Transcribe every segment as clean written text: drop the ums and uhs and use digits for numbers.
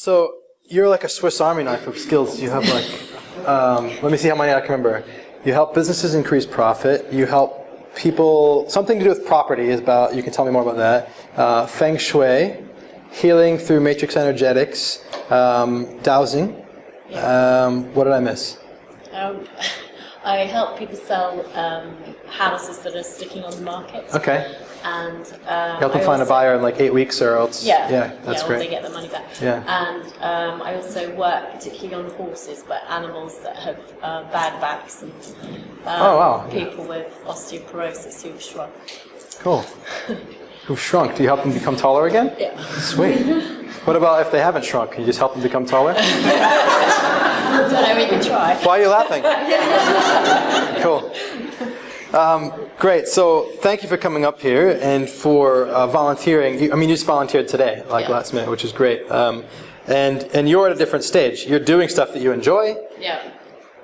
So you're like a Swiss Army knife of skills. You have like, let me see how many I can remember. You help businesses increase profit. You help people, something to do with property is about, you can tell me more about that. Feng Shui, healing through matrix energetics, dowsing. What did I miss? I help people sell houses that are sticking on the market. Okay. And help them find a buyer in like 8 weeks, or else. Yeah, that's or great. they get the money back. Yeah. And I also work particularly on horses, but animals that have bad backs and people with osteoporosis who've shrunk. Cool. Who've shrunk? Do you help them become taller again? Yeah. Sweet. What about if they haven't shrunk? Can you just help them become taller? I don't know, we can try. Why are you laughing? Cool. Great. So thank you for coming up here and for volunteering. You just volunteered today, last minute, which is great. And you're at a different stage. You're doing stuff that you enjoy. Yeah.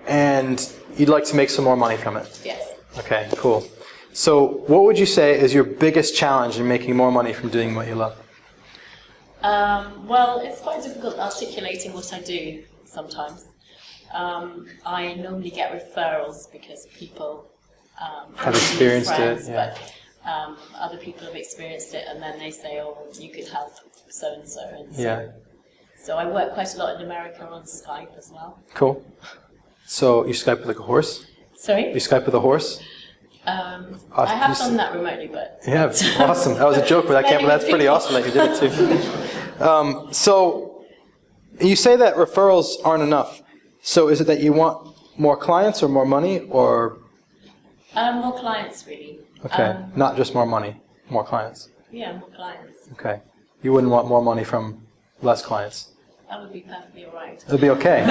And you'd like to make some more money from it. Yes. Okay, cool. So what would you say is your biggest challenge in making more money from doing what you love? Well, it's quite difficult articulating what I do sometimes. I normally get referrals because people have experienced friends, it, yeah. But other people have experienced it, and then they say, "Oh, you could help so and so." And so. Yeah. So I work quite a lot in America on Skype as well. Cool. So you Skype with like a horse? Sorry? You Skype with a horse? I have done that remotely, but... Yeah, awesome. That was a joke, but that's pretty awesome that you did it too. So you say that referrals aren't enough. So is it that you want more clients or more money, or... more clients, really. Okay, not just more money, more clients. Yeah, more clients. Okay. You wouldn't want more money from less clients? That would be perfectly all right. It'll be okay.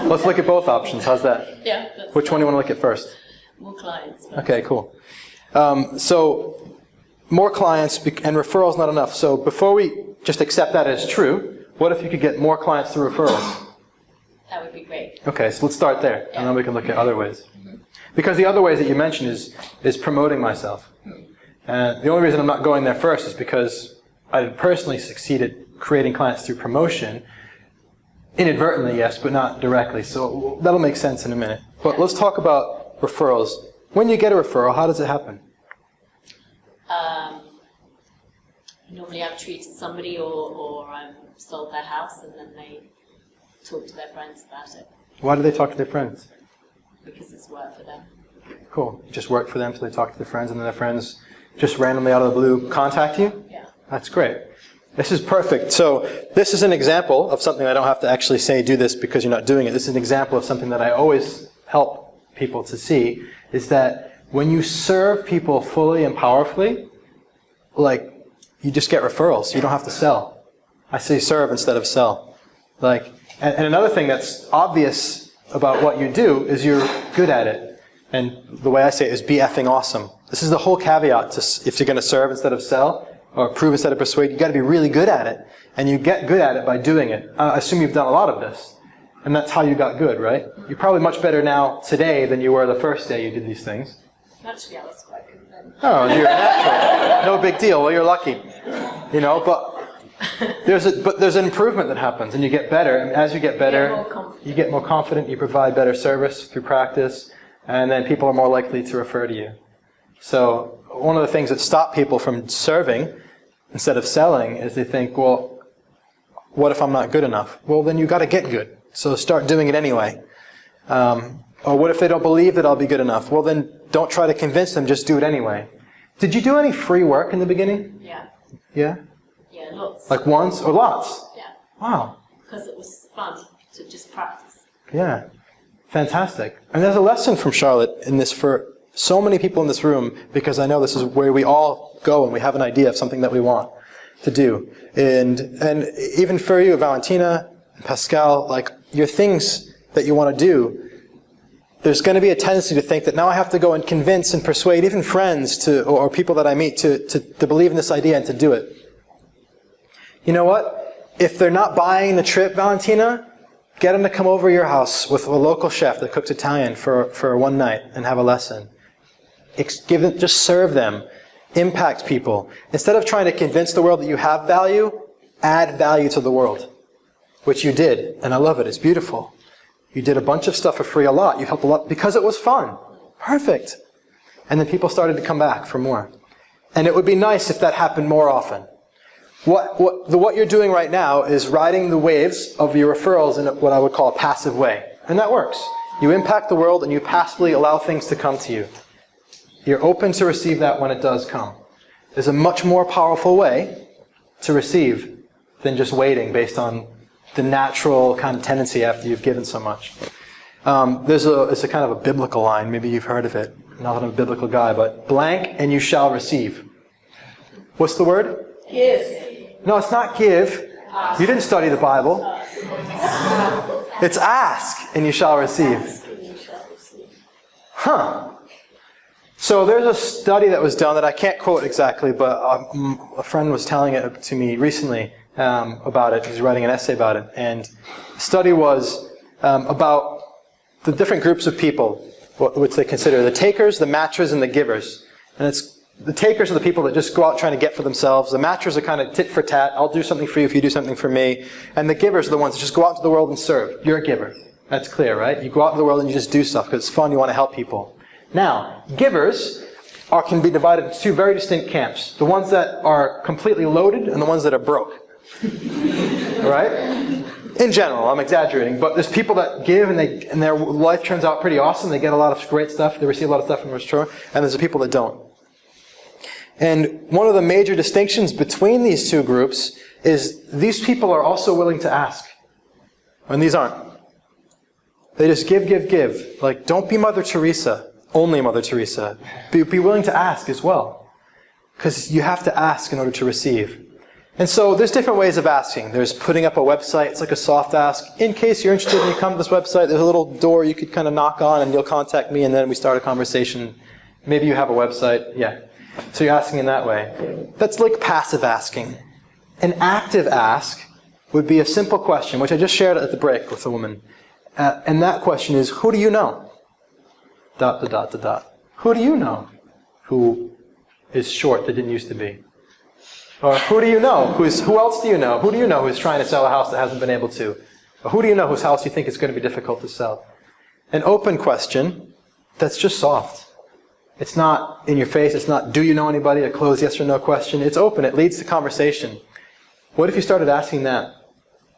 Let's look at both options. How's that? Yeah. Which one do you want to look at first? More clients. Okay, cool. So more clients and referrals not enough. So before we just accept that as true, what if you could get more clients through referrals? That would be great. Okay, so let's start there, and then we can look at other ways. Because the other ways that you mentioned is promoting myself. And the only reason I'm not going there first is because I personally succeeded creating clients through promotion. Inadvertently, yes, but not directly. So that'll make sense in a minute. But let's talk about referrals. When you get a referral, how does it happen? Normally I've treated somebody or sold their house, and then they talk to their friends about it. Why do they talk to their friends? Because it's work for them. Cool. You just work for them until they talk to their friends, and then their friends just randomly out of the blue contact you? Yeah. That's great. This is perfect. So this is an example of something I don't have to actually say do this because you're not doing it. This is an example of something that I always help people to see, is that when you serve people fully and powerfully, like, you just get referrals. You don't have to sell. I say serve instead of sell. Like, and another thing that's obvious about what you do is you're good at it. And the way I say it is be effing awesome. This is the whole caveat to if you're going to serve instead of sell, or prove instead of persuade, you've got to be really good at it. And you get good at it by doing it. I assume you've done a lot of this. And that's how you got good, right? You're probably much better now today than you were the first day you did these things. Actually, I was quite good then. Oh, you're natural. No big deal. Well, you're lucky. You know, but there's an improvement that happens, and you get better. And as you get better, you get more confident, you provide better service through practice, and then people are more likely to refer to you. So one of the things that stop people from serving instead of selling is they think, well, what if I'm not good enough? Well, then you got to get good. So start doing it anyway. Or what if they don't believe that I'll be good enough? Well, then don't try to convince them, just do it anyway. Did you do any free work in the beginning? Yeah. Yeah? Yeah, lots. Like once or lots? Yeah. Wow. Because it was fun to just practice. Yeah. Fantastic. And there's a lesson from Charlotte in this for so many people in this room, because I know this is where we all go and we have an idea of something that we want to do. And even for you, Valentina, and Pascal, like your things that you want to do, there's going to be a tendency to think that now I have to go and convince and persuade even friends to, or people that I meet to believe in this idea and to do it. You know what? If they're not buying the trip, Valentina, get them to come over to your house with a local chef that cooks Italian for one night and have a lesson. Give them, just serve them. Impact people. Instead of trying to convince the world that you have value, add value to the world. which you did, and I love it. It's beautiful. You did a bunch of stuff for free a lot. You helped a lot because it was fun. Perfect. And then people started to come back for more. And it would be nice if that happened more often. What you're doing right now is riding the waves of your referrals in what I would call a passive way. And that works. You impact the world and you passively allow things to come to you. You're open to receive that when it does come. There's a much more powerful way to receive than just waiting based on the natural kind of tendency after you've given so much. It's a kind of a biblical line. Maybe you've heard of it. Not that I'm a biblical guy, but blank and you shall receive. What's the word? Give. No, it's not give. You didn't study the Bible. It's ask and you shall receive. Huh. So there's a study that was done that I can't quote exactly, but a friend was telling it to me recently about it. He was writing an essay about it. And the study was about the different groups of people, which they consider the takers, the matchers, and the givers. And it's the takers are the people that just go out trying to get for themselves. The matchers are kind of tit for tat. I'll do something for you if you do something for me. And the givers are the ones that just go out into the world and serve. You're a giver. That's clear, right? You go out into the world and you just do stuff because it's fun. You want to help people. Now, givers can be divided into two very distinct camps. The ones that are completely loaded and the ones that are broke. Right? In general, I'm exaggerating, but there's people that give and their life turns out pretty awesome. They get a lot of great stuff. They receive a lot of stuff from return. And there's the people that don't. And one of the major distinctions between these two groups is these people are also willing to ask. And these aren't. They just give, give, give. Like, don't be Mother Teresa. Only Mother Teresa. Be willing to ask as well. Because you have to ask in order to receive. And so there's different ways of asking. There's putting up a website. It's like a soft ask. In case you're interested and you come to this website, there's a little door you could kind of knock on and you'll contact me and then we start a conversation. Maybe you have a website. Yeah. So you're asking in that way. That's like passive asking. An active ask would be a simple question, which I just shared at the break with a woman. And that question is, who do you know? ... Who do you know who is short that didn't used to be? Or who do you know? Who else do you know? Who do you know who's trying to sell a house that hasn't been able to? Or who do you know whose house you think is going to be difficult to sell? An open question that's just soft. It's not in your face. It's not, do you know anybody? A closed yes or no question. It's open. It leads to conversation. What if you started asking that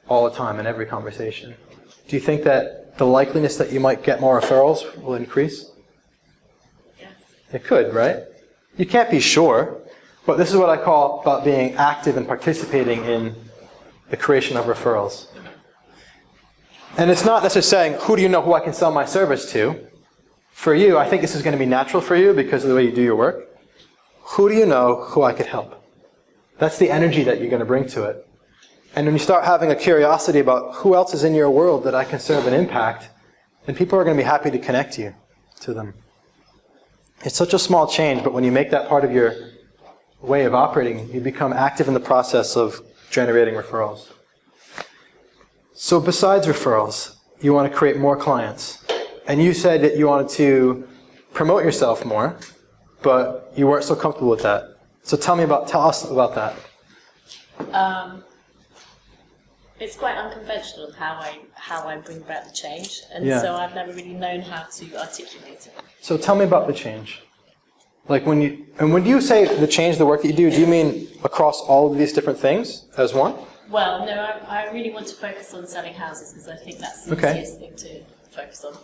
all the time in every conversation? Do you think that the likeliness that you might get more referrals will increase? Yes. It could, right? You can't be sure. But this is what I call about being active and participating in the creation of referrals. And it's not necessarily saying, who do you know who I can sell my service to? For you, I think this is going to be natural for you because of the way you do your work. Who do you know who I could help? That's the energy that you're going to bring to it. And when you start having a curiosity about who else is in your world that I can serve and impact, then people are going to be happy to connect you to them. It's such a small change, but when you make that part of your way of operating, you become active in the process of generating referrals. So besides referrals, you want to create more clients. And you said that you wanted to promote yourself more, but you weren't so comfortable with that. So tell us about that. It's quite unconventional how I bring about the change, and so I've never really known how to articulate it. So tell me about the change. Like when you say the change, the work that you do you mean across all of these different things as one? Well, no, I really want to focus on selling houses because I think that's the easiest thing to focus on.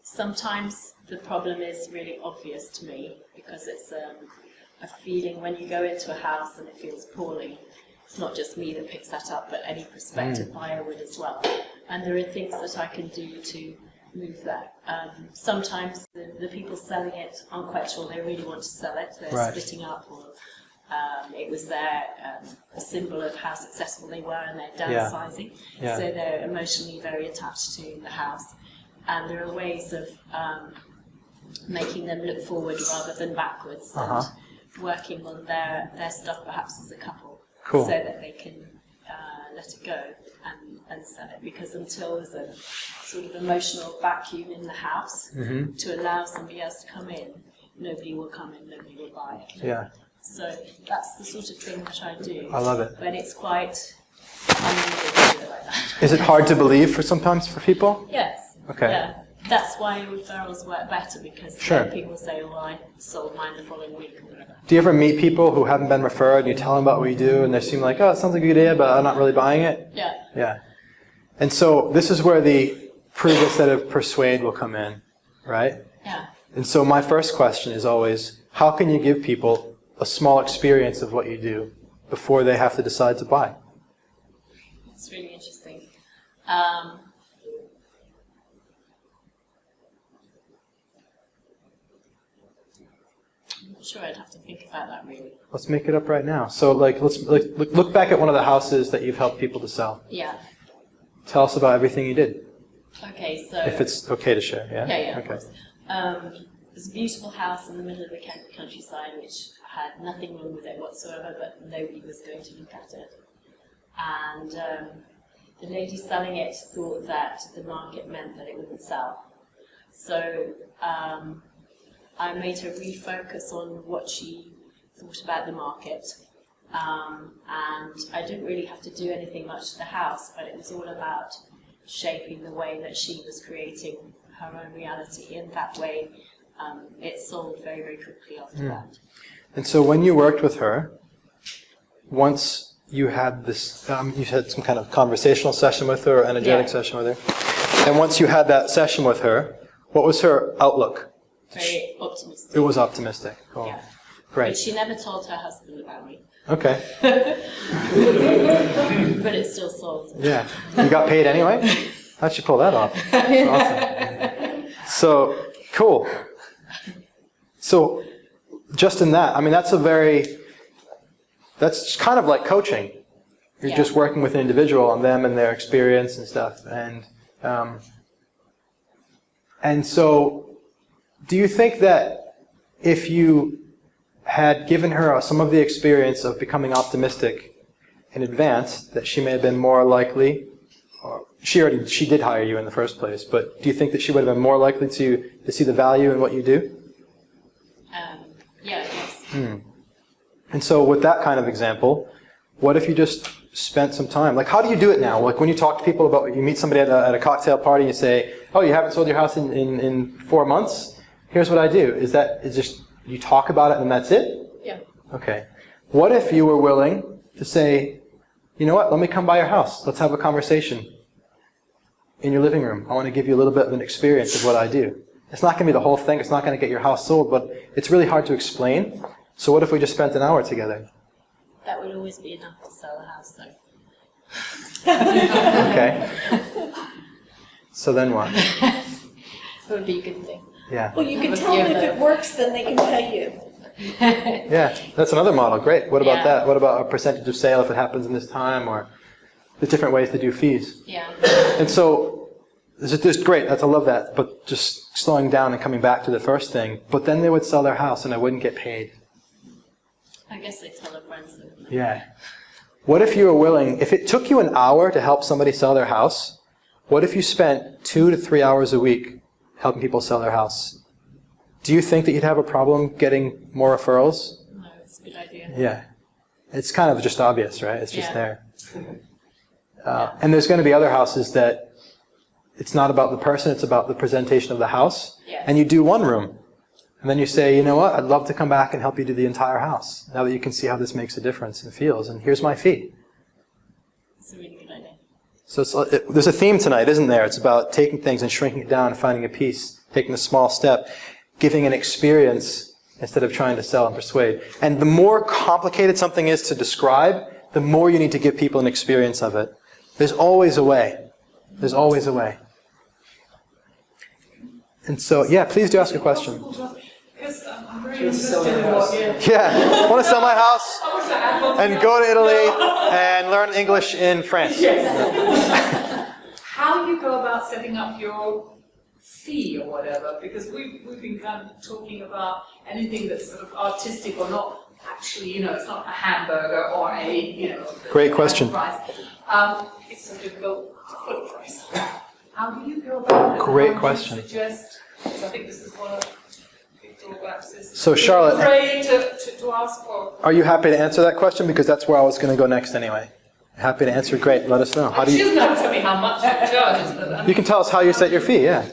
Sometimes the problem is really obvious to me because it's a feeling when you go into a house and it feels poorly. It's not just me that picks that up, but any prospective buyer would as well. And there are things that I can do to move that. Sometimes the people selling it aren't quite sure they really want to sell it. They're splitting up, or it was a symbol of how successful they were and they're downsizing. So they're emotionally very attached to the house. And there are ways of making them look forward rather than backwards, and working on their stuff perhaps as a couple, so that they can let it go and sell it. Because until there's a sort of emotional vacuum in the house to allow somebody else to come in, nobody will come in, nobody will buy it. So that's the sort of thing that I do. I love it. But it's quite unusual to do it like that. Is it hard to believe sometimes for people? Yes. Okay. Yeah. That's why referrals work better, because Sure. people say, "Oh, I sold mine the following week," or whatever. Do you ever meet people who haven't been referred and you tell them about what you do and they seem like, oh, it sounds like a good idea, but I'm not really buying it? Yeah. Yeah. And so this is where the prove instead of persuade will come in, right? Yeah. And so my first question is always, how can you give people a small experience of what you do before they have to decide to buy? It's really interesting. I'm not sure, I'd have to think about that really. Let's make it up right now. So let's look back at one of the houses that you've helped people to sell. Yeah. Tell us about everything you did. Okay, so... If it's okay to share, yeah? Yeah, of okay. course. There's a beautiful house in the middle of the countryside which had nothing wrong with it whatsoever, but nobody was going to look at it. And the lady selling it thought that the market meant that it wouldn't sell. So I made her refocus on what she thought about the market. And I didn't really have to do anything much to the house, but it was all about shaping the way that she was creating her own reality. And that way, it sold very, very quickly after that. And so when you worked with her, once you had this, you had some kind of conversational session with her, or energetic session with her, and once you had that session with her, what was her outlook? Very optimistic. It was optimistic. Cool. Yeah. Great. But she never told her husband about me. Okay. But it still sold. Yeah. You got paid anyway? How'd you pull that off? That's awesome. So, cool. So, just in that, I mean, that's kind of like coaching. You're just working with an individual on them and their experience and stuff. And so, do you think that if you had given her some of the experience of becoming optimistic in advance, that she may have been more likely, or she did hire you in the first place, but do you think that she would have been more likely to see the value in what you do? Yeah, I guess. And so with that kind of example, what if you just spent some time, like how do you do it now? Like when you talk to people about, you meet somebody at a cocktail party and you say, oh, you haven't sold your house in 4 months? Here's what I do. Is just, you talk about it and that's it? Yeah. Okay. What if you were willing to say, you know what, let me come by your house. Let's have a conversation in your living room. I want to give you a little bit of an experience of what I do. It's not going to be the whole thing. It's not going to get your house sold, but it's really hard to explain. So what if we just spent an hour together? That would always be enough to sell a house, though. Okay. So then what? That would be a good thing. Yeah. Well, you can tell them if it works, then they can pay you. Yeah, that's another model. Great. What about Yeah. that? What about a percentage of sale if it happens in this time, or the different ways to do fees? Yeah. And so, this is great. I love that. But just slowing down and coming back to the first thing. But then they would sell their house and I wouldn't get paid. I guess they tell their friends that. Yeah. What if you were willing, if it took you an hour to help somebody sell their house, what if you spent 2 to 3 hours a week helping people sell their house? Do you think that you'd have a problem getting more referrals? No, it's a good idea. Yeah. It's kind of just obvious, right? It's just Yeah. there. And there's going to be other houses that it's not about the person, it's about the presentation of the house. Yes. And you do one room. And then you say, you know what, I'd love to come back and help you do the entire house, now that you can see how this makes a difference and feels. And here's my fee. It's a really good idea. So there's a theme tonight, isn't there? It's about taking things and shrinking it down and finding a piece, taking a small step, giving an experience instead of trying to sell and persuade. And the more complicated something is to describe, the more you need to give people an experience of it. There's always a way. There's always a way. And so, yeah, please do ask a question. Because I'm very interested in what you... Yeah, I want to sell my house and go to Italy and learn English in France. Yes. How do you go about setting up your fee or whatever? Because we've been kind of talking about anything that's sort of artistic or not actually, it's not a hamburger or a, Great question. Price. It's so difficult to put a price. How do you go about it? Great How question. do you suggest, because I think this is one of the big drawbacks is So Charlotte, afraid to ask for. are you happy to answer that question? Because that's where I was going to go next anyway. Happy to answer? Great. Let us know. How do She you? doesn't have to tell me how much it charges, but You can tell us how you set your fee. Yeah.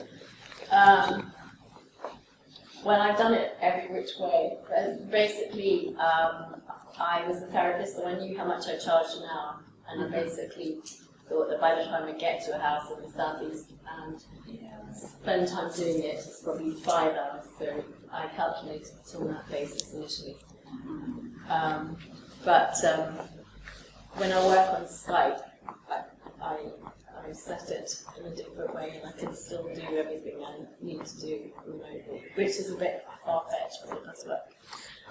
Well, I've done it every which way. Basically, I was a therapist, so I knew how much I charged an hour, and I basically thought that by the time I get to a house in the southeast and spend time doing it, it's probably 5 hours. So I calculated it on that basis initially. But when I work on Skype, I set it in a different way, and I can still do everything I need to do remotely, which is a bit far-fetched, but it does work.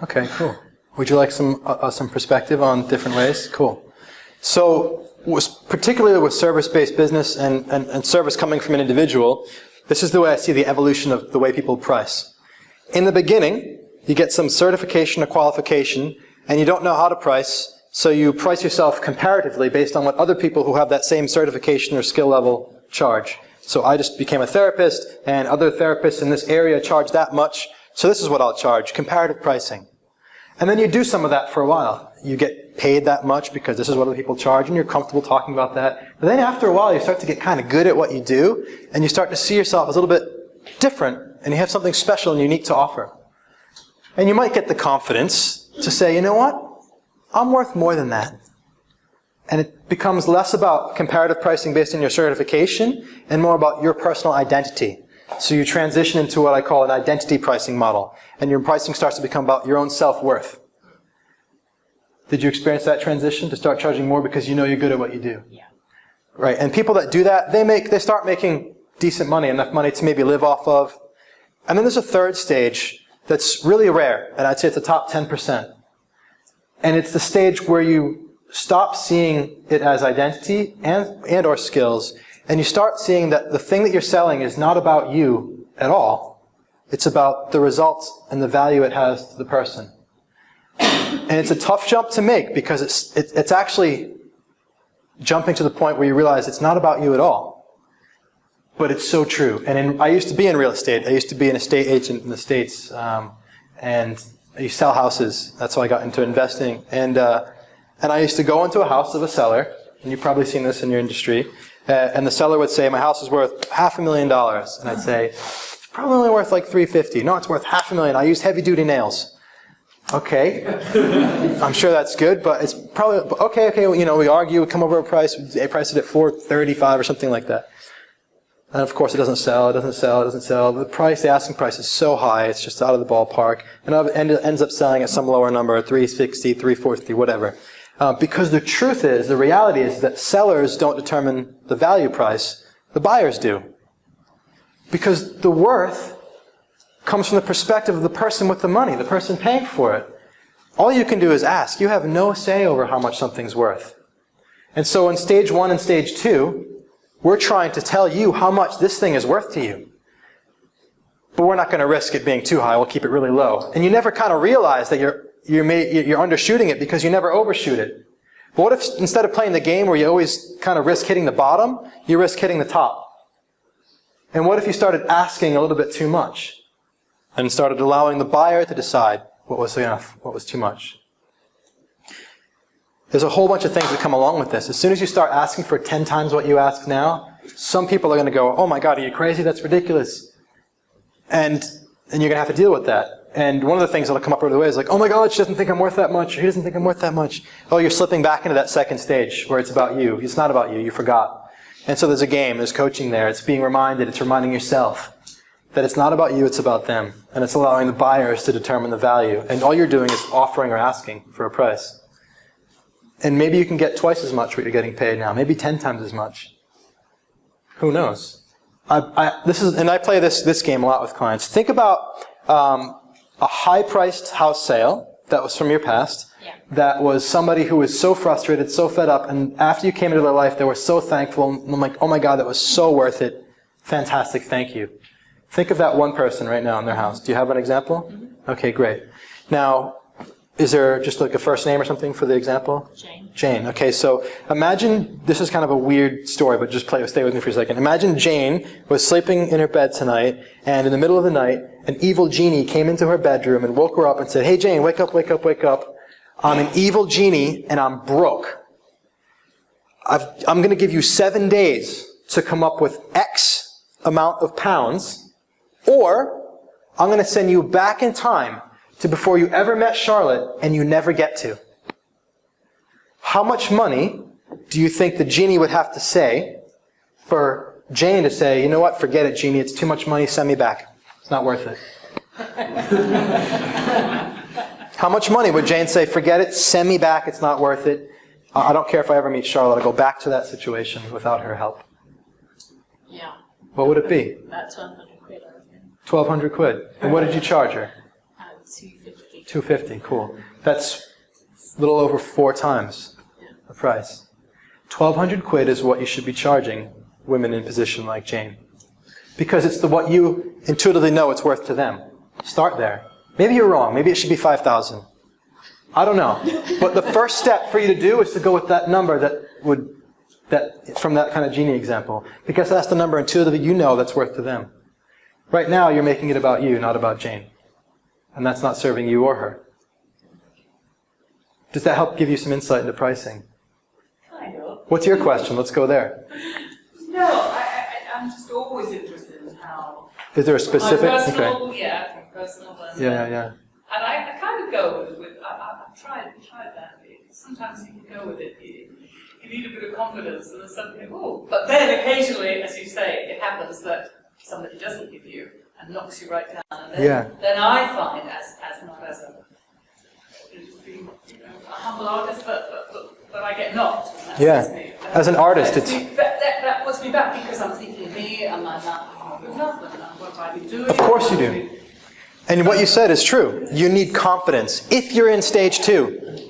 Okay, cool. Would you like some perspective on different ways? Cool. So, particularly with service-based business and service coming from an individual, this is the way I see the evolution of the way people price. In the beginning, you get some certification or qualification, and you don't know how to price, so you price yourself comparatively based on what other people who have that same certification or skill level charge. So I just became a therapist, and other therapists in this area charge that much, so this is what I'll charge, comparative pricing. And then you do some of that for a while. You get paid that much because this is what other people charge, and you're comfortable talking about that. But then after a while, you start to get kind of good at what you do, and you start to see yourself as a little bit different, and you have something special and unique to offer. And you might get the confidence to say, you know what? I'm worth more than that. And it becomes less about comparative pricing based on your certification and more about your personal identity. So you transition into what I call an identity pricing model. And your pricing starts to become about your own self-worth. Did you experience that transition to start charging more because you know you're good at what you do? Yeah. Right. And people that do that, they start making decent money, enough money to maybe live off of. And then there's a third stage that's really rare, and I'd say it's the top 10%. And it's the stage where you stop seeing it as identity and or skills, and you start seeing that the thing that you're selling is not about you at all. It's about the results and the value it has to the person. And it's a tough jump to make because it's actually jumping to the point where you realize it's not about you at all. But it's so true. And I used to be in real estate. I used to be an estate agent in the States, and you sell houses. That's how I got into investing. And I used to go into a house of a seller, and you've probably seen this in your industry, and the seller would say, my house is worth $500,000. And I'd say, it's probably only worth like $350,000. No, it's worth $500,000. I used heavy-duty nails. Okay. I'm sure that's good, but it's probably, okay, we argue, we come over a price, they price it at $435 or something like that. And of course it doesn't sell. The asking price is so high, it's just out of the ballpark. And it ends up selling at some lower number, $360, $340, whatever. Because the truth is, the reality is that sellers don't determine the value price, the buyers do. Because the worth comes from the perspective of the person with the money, the person paying for it. All you can do is ask. You have no say over how much something's worth. And so in stage 1 and stage 2, we're trying to tell you how much this thing is worth to you. But we're not going to risk it being too high. We'll keep it really low. And you never kind of realize that you're undershooting it because you never overshoot it. But what if instead of playing the game where you always kind of risk hitting the bottom, you risk hitting the top? And what if you started asking a little bit too much and started allowing the buyer to decide what was enough, what was too much? There's a whole bunch of things that come along with this. As soon as you start asking for 10 times what you ask now, some people are going to go, oh my God, are you crazy? That's ridiculous. And you're going to have to deal with that. And one of the things that will come up over the way is like, oh my God, she doesn't think I'm worth that much. Or he doesn't think I'm worth that much. Oh, you're slipping back into that second stage where it's about you. It's not about you. You forgot. And so there's a game. There's coaching there. It's being reminded. It's reminding yourself that it's not about you. It's about them. And it's allowing the buyers to determine the value. And all you're doing is offering or asking for a price. And maybe you can get twice as much what you're getting paid now. Maybe 10 times as much. Who knows? I play this game a lot with clients. Think about a high-priced house sale that was from your past. Yeah. That was somebody who was so frustrated, so fed up, and after you came into their life, they were so thankful. And I'm like, oh my God, that was so worth it. Fantastic, thank you. Think of that one person right now in their house. Do you have an example? Mm-hmm. Okay, great. Now, Is there just like a first name or something for the example? Jane. Jane. Okay, so imagine, this is kind of a weird story, but just stay with me for a second. Imagine Jane was sleeping in her bed tonight, and in the middle of the night, an evil genie came into her bedroom and woke her up and said, "Hey Jane, wake up, wake up, wake up. I'm an evil genie and I'm broke. I'm going to give you 7 days to come up with X amount of pounds, or I'm going to send you back in time to before you ever met Charlotte and you never get to." How much money do you think the genie would have to say for Jane to say, "You know what, forget it, genie, it's too much money, send me back. It's not worth it." How much money would Jane say, "Forget it, send me back, it's not worth it. I don't care if I ever meet Charlotte, I'll go back to that situation without her help"? Yeah. What would it be? About 1,200 quid, I reckon. 1,200 quid. And what did you charge her? 250. 250, cool. That's a little over 4 times the price. 1,200 quid is what you should be charging women in a position like Jane. Because it's what you intuitively know it's worth to them. Start there. Maybe you're wrong. Maybe it should be 5,000. I don't know. But the first step for you to do is to go with that number from that kind of genie example. Because that's the number intuitively you know that's worth to them. Right now you're making it about you, not about Jane. And that's not serving you or her. Does that help give you some insight into pricing? Kind of. What's your question? Let's go there. No, I'm just always interested in how Is there a specific? my personal, Okay. yeah, personal and, Yeah. and I kind of go with I've tried that. Sometimes you can go with it. You need a bit of confidence, and then suddenly, oh. But then occasionally, as you say, it happens that somebody doesn't give you and knocks you right down. And then I find, as not as a just being, a humble artist, that I get knocked. And that's me. As an artist, that puts me back because I'm thinking me, and I'm not good enough, and what have I been doing? Of course you do. And what you said is true. You need confidence. If you're in stage 2,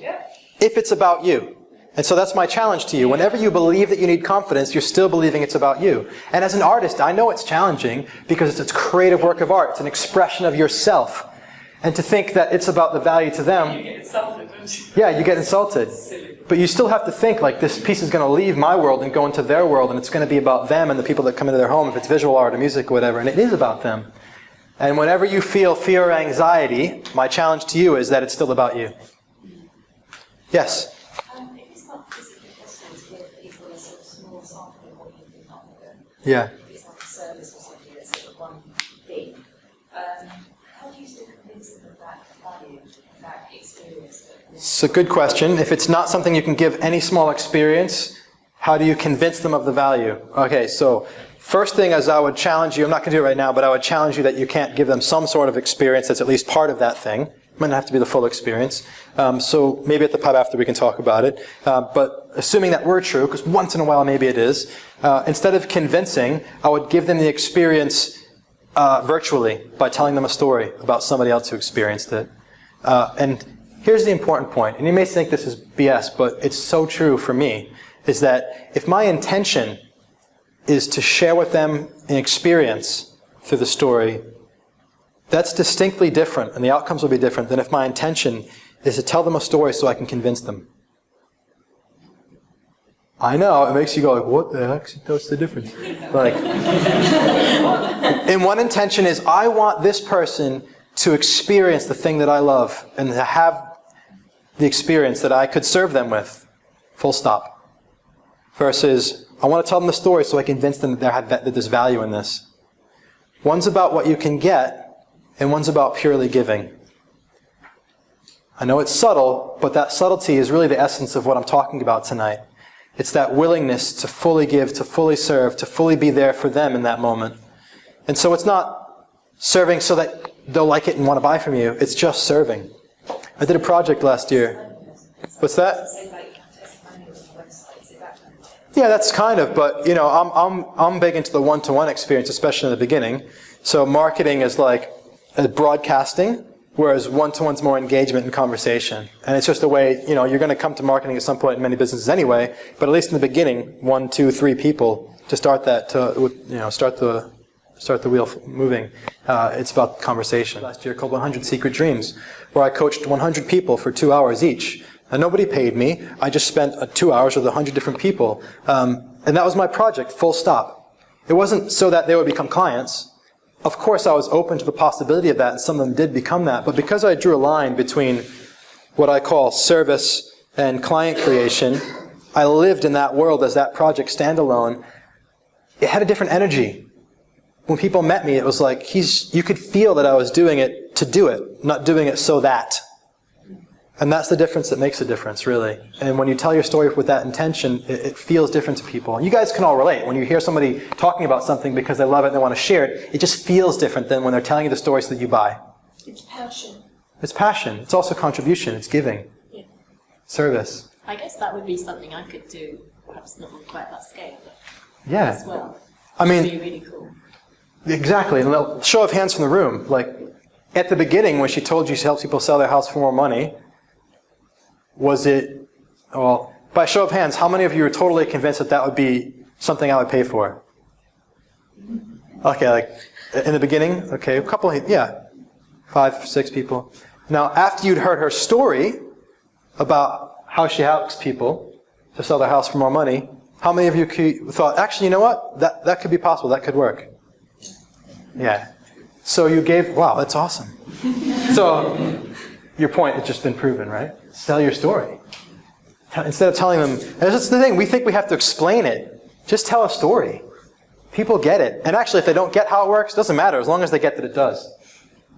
if it's about you. And so that's my challenge to you. Whenever you believe that you need confidence, you're still believing it's about you. And as an artist, I know it's challenging because it's a creative work of art. It's an expression of yourself. And to think that it's about the value to them. You get insulted, don't you? Yeah, you get insulted. But you still have to think like this piece is going to leave my world and go into their world, and it's going to be about them and the people that come into their home, if it's visual art or music or whatever. And it is about them. And whenever you feel fear or anxiety, my challenge to you is that it's still about you. Yes? If it's not physically possible to give people a sort of small sample of what you can offer them, Yeah. if it's like a service or something that's sort of one thing, how do you still convince them of that value, of that experience? It's a good question. If it's not something you can give any small experience, how do you convince them of the value? Okay, so first thing is I would challenge you, I'm not going to do it right now, but I would challenge you that you can't give them some sort of experience that's at least part of that thing. It might not have to be the full experience. So maybe at the pub after we can talk about it. But assuming that were true, because once in a while maybe it is, instead of convincing, I would give them the experience virtually by telling them a story about somebody else who experienced it. And here's the important point, and you may think this is BS, but it's so true for me, is that if my intention is to share with them an experience through the story, that's distinctly different, and the outcomes will be different than if my intention is to tell them a story so I can convince them. I know, it makes you go like, what the heck? What's the difference? Like, and one intention is, I want this person to experience the thing that I love, and to have the experience that I could serve them with. Full stop. Versus, I want to tell them the story so I convince them that there's value in this. One's about what you can get, and one's about purely giving. I know it's subtle, but that subtlety is really the essence of what I'm talking about tonight. It's that willingness to fully give, to fully serve, to fully be there for them in that moment. And so it's not serving so that they'll like it and want to buy from you. It's just serving. I did a project last year. What's that? Yeah, that's kind of, but you know, I'm big into the one-to-one experience, especially in the beginning. So marketing is like broadcasting, whereas one-to-one's more engagement and conversation. And it's just a way, you know, you're going to come to marketing at some point in many businesses anyway, but at least in the beginning, 1, 2, 3 people to start that, start the start the wheel moving. It's about conversation. Last year called 100 Secret Dreams, where I coached 100 people for 2 hours each. And nobody paid me. I just spent 2 hours with 100 different people. And that was my project, full stop. It wasn't so that they would become clients. Of course, I was open to the possibility of that, and some of them did become that. But because I drew a line between what I call service and client creation, I lived in that world as that project standalone. It had a different energy. When people met me, it was like, you could feel that I was doing it to do it, not doing it so that. And that's the difference that makes a difference, really. And when you tell your story with that intention, it feels different to people. And you guys can all relate. When you hear somebody talking about something because they love it and they want to share it, it just feels different than when they're telling you the stories that you buy. It's passion. It's passion. It's also contribution. It's giving. Yeah. Service. I guess that would be something I could do, perhaps not on quite that scale, but Yeah. as well. I mean, It'd be really cool. Exactly. And show of hands from the room. Like, at the beginning, when she told you she helps people sell their house for more money, was it, well, by show of hands, how many of you are totally convinced that that would be something I would pay for? Okay, like, in the beginning? Okay, a couple, yeah. 5, 6 people. Now, after you'd heard her story about how she helps people to sell their house for more money, how many of you thought, actually, you know what? That could be possible. That could work. Yeah. So you gave, wow, that's awesome. So your point has just been proven, right? Tell your story. Instead of telling them, that's the thing, we think we have to explain it. Just tell a story. People get it. And actually, if they don't get how it works, it doesn't matter, as long as they get that it does.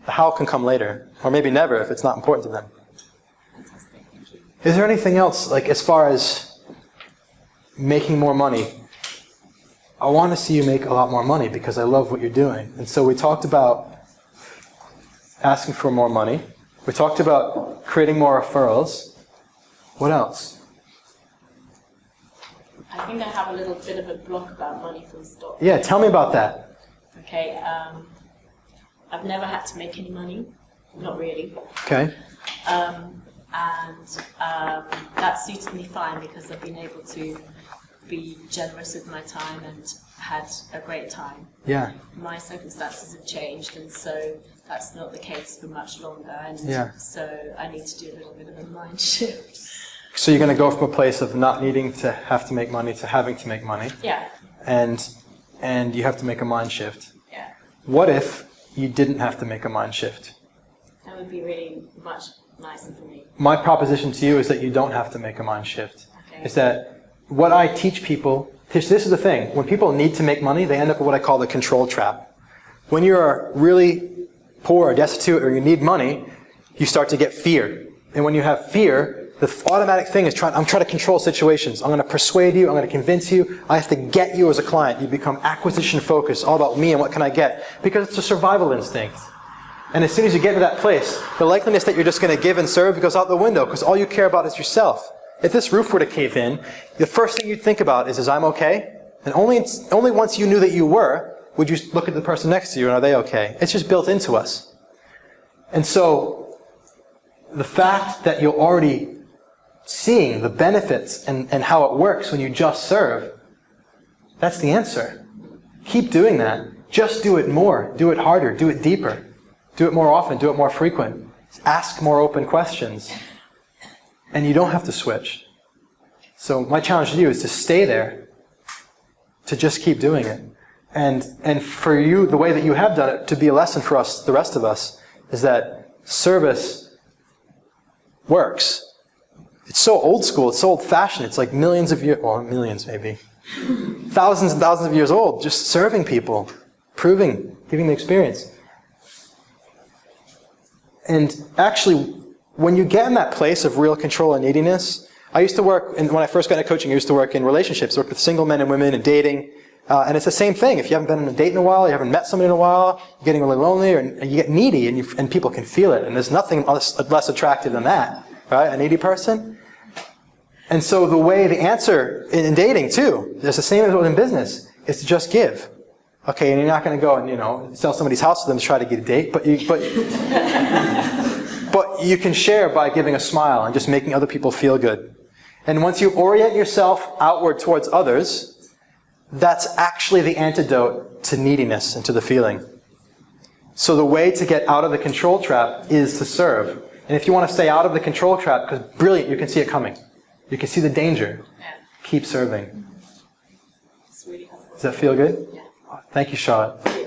The how can come later, or maybe never if it's not important to them. Is there anything else, like as far as making more money? I want to see you make a lot more money because I love what you're doing. And so we talked about asking for more money. We talked about creating more referrals. What else? I think I have a little bit of a block about money full stop. Yeah, tell me about that. Okay, I've never had to make any money, not really. Okay. That suited me fine because I've been able to be generous with my time and had a great time. Yeah. My circumstances have changed, and so that's not the case for much longer, and so I need to do a little bit of a mind shift. So you're going to go from a place of not needing to have to make money to having to make money. Yeah. And you have to make a mind shift. Yeah. What if you didn't have to make a mind shift? That would be really much nicer for me. My proposition to you is that you don't have to make a mind shift. Okay. Is that what I teach people, this is the thing, when people need to make money, they end up with what I call the control trap. When you're really poor or destitute or you need money, you start to get fear. And when you have fear, the automatic thing is I'm trying to control situations. I'm going to persuade you, I'm going to convince you, I have to get you as a client. You become acquisition focused, all about me and what can I get. Because it's a survival instinct. And as soon as you get to that place, the likeliness that you're just going to give and serve goes out the window because all you care about is yourself. If this roof were to cave in, the first thing you'd think about is I'm okay? And only once you knew that you were, would you look at the person next to you and are they okay? It's just built into us. And so, the fact that you're already seeing the benefits and how it works when you just serve, that's the answer. Keep doing that. Just do it more. Do it harder. Do it deeper. Do it more often. Do it more frequent. Ask more open questions. And you don't have to switch. So my challenge to you is to stay there, to just keep doing it. And for you, the way that you have done it, to be a lesson for us, the rest of us, is that service works. It's so old school, it's so old-fashioned, it's like millions of years, well, millions maybe, thousands and thousands of years old, just serving people, proving, giving the experience. And actually, when you get in that place of real control and neediness, I used to work, when I first got into coaching, I used to work in relationships, work with single men and women and dating. And it's the same thing. If you haven't been on a date in a while, you haven't met somebody in a while, you're getting really lonely, and you get needy, and people can feel it. And there's nothing less attractive than that, right? A needy person. And so the answer in dating too, there's the same as in business, is to just give. Okay, and you're not going to go and sell somebody's house to them to try to get a date, but you can share by giving a smile and just making other people feel good. And once you orient yourself outward towards others, that's actually the antidote to neediness and to the feeling. So the way to get out of the control trap is to serve. And if you want to stay out of the control trap, because brilliant, you can see it coming. You can see the danger. Yeah. Keep serving. It's really helpful. Does that feel good? Yeah. Thank you, Charlotte.